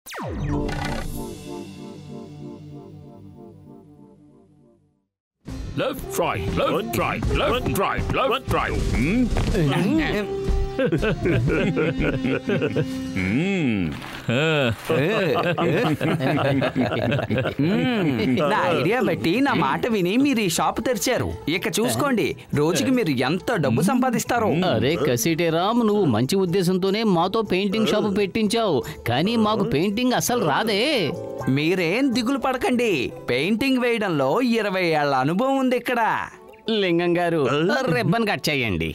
Left, right, left, right, left, right, left, right. నా idea బట్టి నా మాట విని మీరు ఈ షాప్ తెరిచారు. ఇక చూసుకోండి రోజుకి మీరు ఎంత డబ్బు సంపాదిస్తారో. అరే కసిటేరామ్, నువ్వు మంచి ఉద్దేశంతోనే మాతో పెయింటింగ్ షాపు పెట్టించావు, కానీ మాకు పెయింటింగ్ అసలు రాదే. మీరేం దిగులు పడకండి, పెయింటింగ్ వేయడంలో 20 ఏళ్ల అనుభవం ఉంది ఇక్కడ. లింగం గారు, రిబ్బన్ కట్ చేయండి.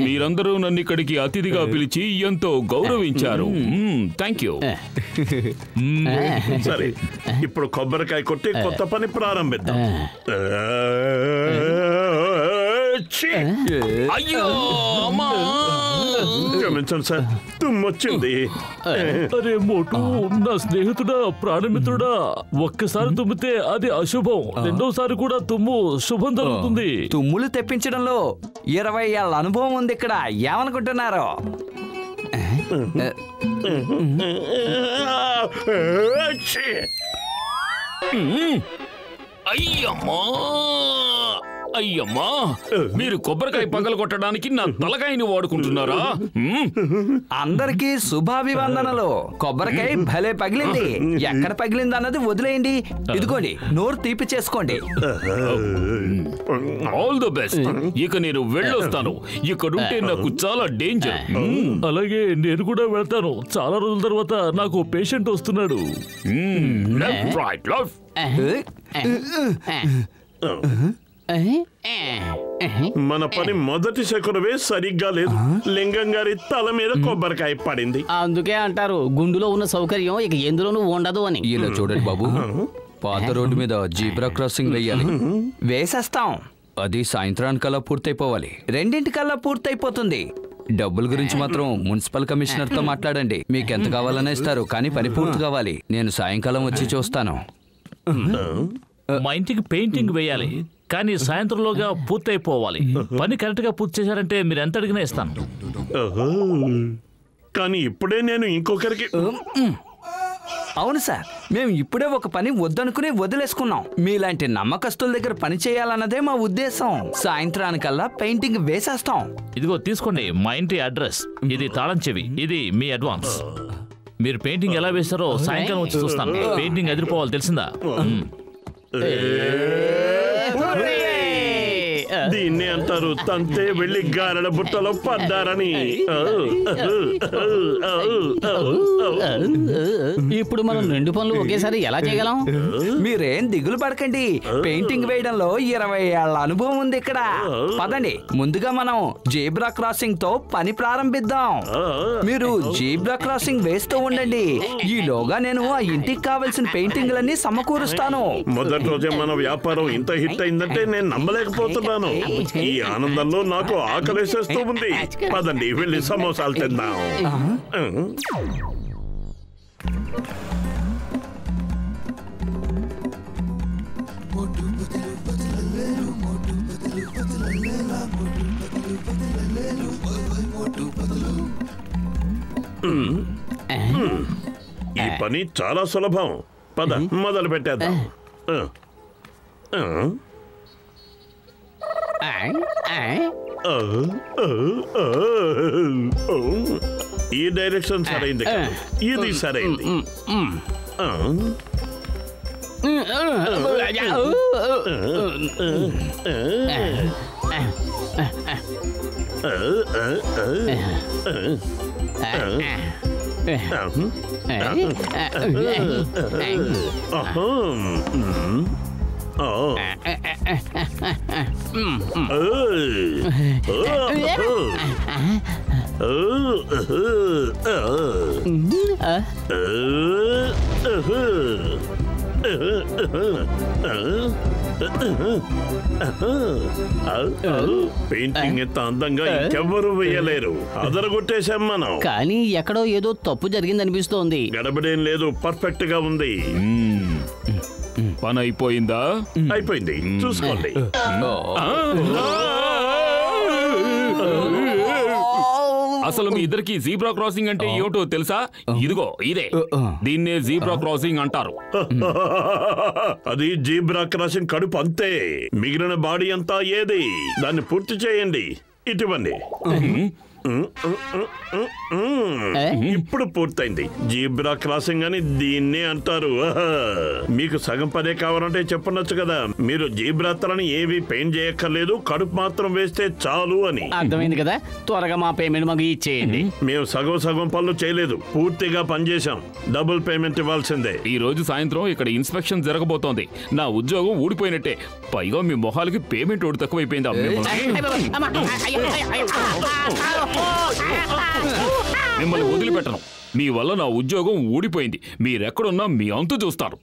మీరందరూ నన్ను ఇక్కడికి అతిథిగా పిలిచి ఎంతో గౌరవించారు. Thank you. సరే, ఇప్పుడు కొబ్బరికాయ కొట్టి కొత్త పని ప్రారంభిద్దాం. అయ్యో క్షమించండి సార్, తుమ్మొచ్చింది. అరే మోటు, నా స్నేహితుడా, ప్రాణమిత్రుడా, ఒక్కసారి తుమ్మితే అది అశుభం, రెండోసారి కూడా తుమ్ము శుభం జరుగుతుంది. తుమ్ములు తెప్పించడంలో 20 ఏళ్ల అనుభవం ఉంది ఇక్కడ. ఏమనుకుంటున్నారు? అయ్యమ్మా అయ్యమ్మా, మీరు కొబ్బరికాయ పగల కొట్టడానికి నా తలకాయని వాడుకుంటున్నారా? అందరికీ శుభాభివందనలు. కొబ్బరికాయ భలే పగిలింది. ఎక్కడ పగిలింది అన్నది వదిలేయండి. ఇదిగోండి, నోరు తీపి చేసుకోండి. All the best. ఇక నేను వెళ్ళొస్తాను. ఇక్కడుంటే నాకు చాలా డేంజర్. అలాగే నేను కూడా వెళ్తాను. చాలా రోజుల తర్వాత నాకు పేషెంట్ వస్తున్నాడు. Left, right, left. మన పని మొదటి శకునవే సరిగ్గా లేదు. లింగం గారి తల మీద కొబ్బరికాయ పడింది. అందుకే అంటారు గుండులో ఉన్న సౌకర్యం ఇక ఎందులోనూ ఉండదు అని. ఇలా చూడండి బాబు, పాత రోడ్డు మీద జీబ్రా క్రాసింగ్ వేయాలి. వేసేస్తాం. అది సాయంత్రానికల్లా పూర్తయిపోవాలి. 2:00కల్లా పూర్తయిపోతుంది. డబ్బుల గురించి మాత్రం మున్సిపల్ కమిషనర్ తో మాట్లాడండి. మీకు ఎంత కావాలనే ఇస్తారు, కానీ పని పూర్తి కావాలి. నేను సాయంకాలం వచ్చి చూస్తాను. మా ఇంటికి పెయింటింగ్ వేయాలి, కానీ సాయంత్రంలోగా పూర్తయిపోవాలి. పని కరెక్ట్ గా పూర్తి చేశారంటే మీరు ఎంత అడిగినా ఇస్తాను. కానీ ఇప్పుడే నేను ఇంకొకరికి. అవును సార్, మేము ఇప్పుడే ఒక పని వద్దనుకుని వదిలేసుకున్నాం. మీలాంటి నమ్మకస్తుల దగ్గర పని చేయాలన్నదే మా ఉద్దేశం. సాయంత్రానికల్లా పెయింటింగ్ వేసేస్తాం. ఇదిగో తీసుకోండి మా ఇంటి అడ్రస్. ఇది తాళం చెవి, ఇది మీ అడ్వాన్స్. మీరు పెయింటింగ్ ఎలా వేస్తారో సాయంకాలం వచ్చి చూస్తాను. పెయింటింగ్ అదిరిపోవాలి, తెలిసిందా? దీన్ని అంటారు తంతే వెళ్ళి గారెల బుట్టలో పడ్డారని. ఇప్పుడు మనం 2 పనులు ఒకేసారి ఎలా చేయగలం? మీరేం దిగులు పడకండి, పెయింటింగ్ వేయడంలో 20 ఏళ్ల అనుభవం ఉంది ఇక్కడ. పదండి, ముందుగా మనం జీబ్రా క్రాసింగ్ తో పని ప్రారంభిద్దాం. మీరు జీబ్రా క్రాసింగ్ వేస్తూ ఉండండి. ఈలోగా నేను ఆ ఇంటికి కావలసిన పెయింటింగ్లన్నీ సమకూరుస్తాను. మొదటి రోజే మన వ్యాపారం ఇంత హిట్ అయిందంటే నేను నమ్మలేకపోతున్నాను. ఈ ఆనందంలో నాకు ఆకలేసేస్తూ ఉంది. పదండి వెళ్ళి సమోసాలు తిందాం. ఈ పని చాలా సులభం. పద మొదలు పెట్టేద్దాం. ఈ డైరెక్షన్ సరైంది, ఇది సరైంది. పెయింటింగ్ ఎంత అందంగా ఇంకెవ్వరూ వేయలేరు. అదరగొట్టేశాం మనం. కానీ ఎక్కడో ఏదో తప్పు జరిగిందనిపిస్తోంది. గడబడేం లేదు, పర్ఫెక్ట్ గా ఉంది. పని అయిపోయిందా? అయిపోయింది, చూసుకోండి. అసలు మీ ఇద్దరికి జీబ్రా క్రాసింగ్ అంటే ఏమిటో తెలుసా? ఇదిగో ఇదే, దీన్నే జీబ్రా క్రాసింగ్ అంటారు. అది జీబ్రా క్రాసింగ్ కడుపు అంతే, మిగిలిన బాడీ అంతా ఏది? దాన్ని పూర్తి చేయండి. ఇటువంటి ఇప్పుడు పూర్తయింది. జీబ్రా క్రాసింగ్ అని దీన్నే అంటారు. మీకు సగం పదే కావాలంటే చెప్పనొచ్చు కదా. మీరు జీబ్రాతలని ఏవి పెయింట్ చేయక్కర్లేదు, కడుపు మాత్రం వేస్తే చాలు అని. అర్థమైంది కదా, త్వరగా మా పేమెంట్ మాకు ఇచ్చేయండి. మేము సగం పనులు చేయలేదు, పూర్తిగా పనిచేశాం. డబుల్ పేమెంట్ ఇవ్వాల్సిందే. ఈ రోజు సాయంత్రం ఇక్కడ ఇన్స్పెక్షన్ జరగబోతోంది. నా ఉద్యోగం ఊడిపోయినట్టే. పైగా మీ మొహాలకి పేమెంట్ ఒకటి తక్కువైపోయిందా? మిమ్మల్ని వదిలిపెట్టను. మీ వల్ల నా ఉద్యోగం ఊడిపోయింది. మీరెక్కడున్నా మీ అంతు చూస్తారు.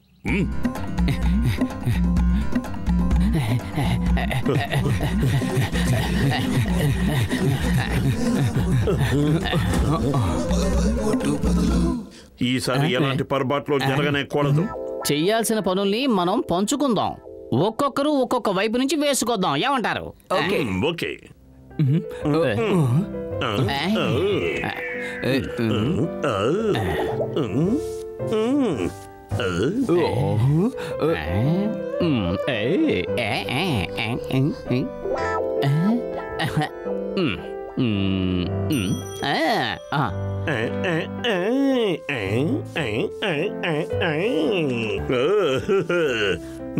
ఈసారి ఎలాంటి పొరపాట్లు జరగనేకూడదు. చెయ్యాల్సిన పనుల్ని మనం పంచుకుందాం. ఒక్కొక్కరు ఒక్కొక్క వైపు నుంచి వేసుకొద్దాం. ఏమంటారు? ఓకే.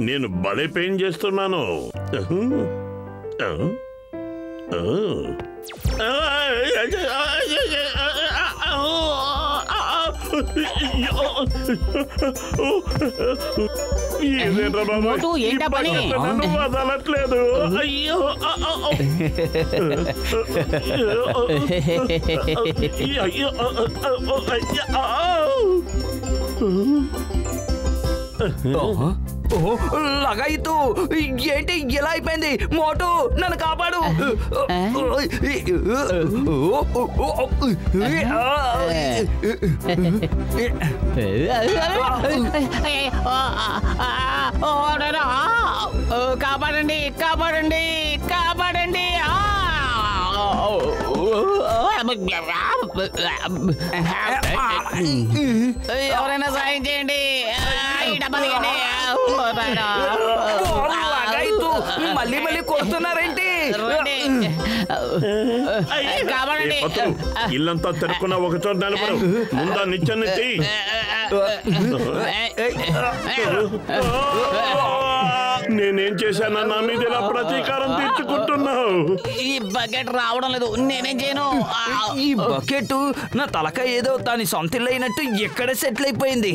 నేను భలే పెయింట్ చేస్తున్నాను. ఏంటా పని? వదలట్లేదు. అయ్యో లగాయితూ ఏంటి ఇలా అయిపోయింది? మోటు నన్ను కాపాడు. కాపాడండి, కాపాడండి, కాపాడండి. ఎవరైనా సాయం చేయండి. మళ్ళీ మళ్ళీ కొడుతున్నారేంటి? కాపాడండి. ఇల్లంతా తిరుక్కున్న ఒక చోట నిలబడు. ముందా నిచ్చెనెత్తి. నేనేం చేశానా? నా మీద ఇలా ప్రతీకారం తీర్చుకుంటున్నావు. ఈ బకెట్ రావడం లేదు, నేనేం చేయను. ఈ బకెట్ నా తలకాయ ఏదో దాని సొంత ఇల్లు అయినట్టు ఎక్కడ సెటిల్ అయిపోయింది.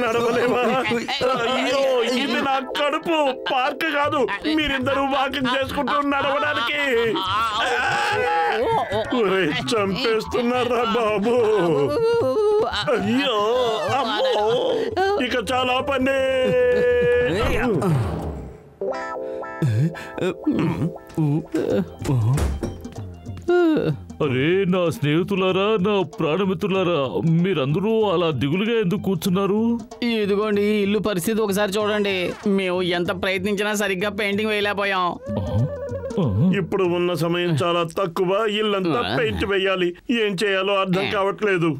నడవలేమా? అయ్యో, ఇది నా కడుపు, పార్క్ కాదు. మీరిద్దరూ వాకింగ్ చేసుకుంటూ నడవడానికి చంపేస్తున్నారా బాబు? అయ్యో అమ్మో, ఇక చాలా పని. అరే నా స్నేహితులారా, నా ప్రాణమిత్రులారా, మీరందరూ అలా దిగులుగా ఎందుకు కూర్చున్నారు? ఇదిగోండి ఇల్లు పరిస్థితి ఒకసారి చూడండి. మేము ఎంత ప్రయత్నించినా సరిగ్గా పెయింటింగ్ వేయలేకపోయాం. ఇప్పుడు ఉన్న సమయం చాలా తక్కువ. ఇల్లంతా పెయింట్ వేయాలి. ఏం చేయాలో అర్థం కావట్లేదు.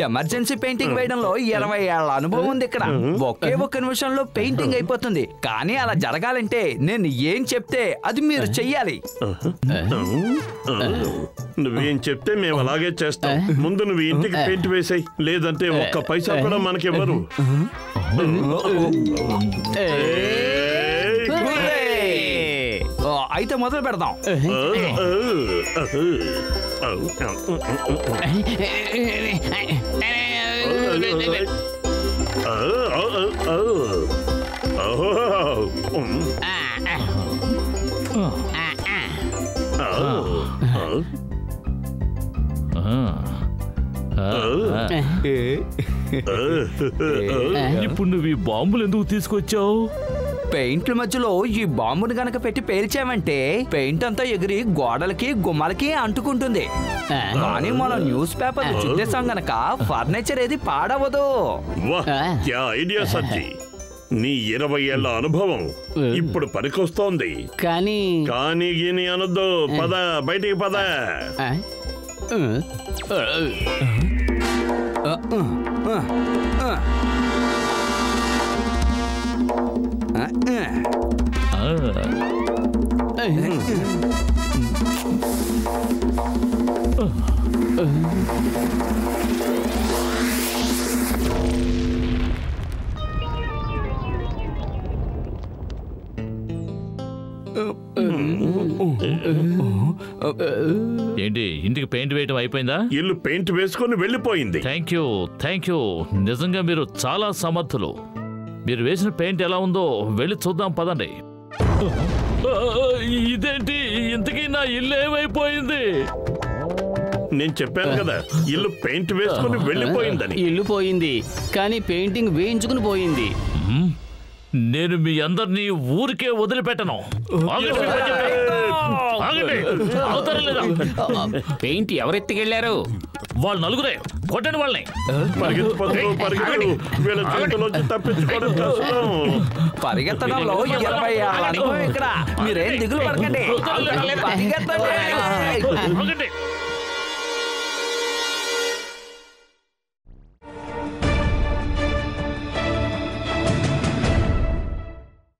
ఎమర్జెన్సీ పెయింటింగ్ వేయడంలో 20 ఏళ్ల అనుభవం ఉంది ఇక్కడ. ఒకే ఒక్క నిమిషంలో పెయింటింగ్ అయిపోతుంది. కానీ అలా జరగాలంటే నేను ఏం చెప్తే అది మీరు చెయ్యాలి. నువ్వేం చెప్తే మేము అలాగే చేస్తాం. ముందు నువ్వు ఇంటికి పెయింట్ వేసాయి, లేదంటే ఒక్క పైసా కూడా మనకివ్వరు. అయితే మొదలు పెడదాం. ఇప్పుడు నువ్వు ఈ బాంబులు ఎందుకు తీసుకొచ్చావు? పెయింట్ల మధ్యలో ఈ బాంబును గనక పెట్టి పేల్చామంటే పెయింట్ అంతా ఎగిరి గోడలకి గుమ్మలకి అంటుకుంటుంది. కానీ మనం న్యూస్ పేపర్ చుట్టేసాం గనక ఫర్నిచర్ ఏది పాడవదు. వాహ్, క్యా ఐడియా సజ్జీ. నీ 20 ఏళ్ల అనుభవం ఇప్పుడు పనికొస్తోంది. కానీ కానీ గీని అనొద్దు. పద, బయటికి పద. ఏంటి, ఇంటికి పెయింట్ వేయటం అయిపోయిందా? ఇల్లు పెయింట్ వేసుకొని వెళ్ళిపోయింది. Thank you. నిజంగా మీరు చాలా సమర్థులు. మీరు వేసిన పెయింట్ ఎలా ఉందో వెళ్ళి చూద్దాం పదండి. ఇదేంటి, ఇంతకీ నా ఇల్లు ఏమైపోయింది? నేను చెప్పాను కదా, ఇల్లు పెయింట్ వేసుకొని వెళ్ళిపోయిందని. ఇల్లు పోయింది కానీ పెయింటింగ్ వేయించుకుని పోయింది. నేను మీ అందరినీ ఊరికే వదిలిపెట్టను. అవుతారా లేదా? పెయింట్ ఎవరెత్తికెళ్లారు? వాళ్ళు నలుగురే, కొట్టండి వాళ్ళని. పరిగెత్తు. వీళ్ళ చేతిలోంచి తప్పించుకోవడం కష్టం. పరిగెత్తడంలో 20 ఏళ్ల అనుభవం ఇక్కడ. మీరేం దిగులు పడకండి. పరిగెత్తండి.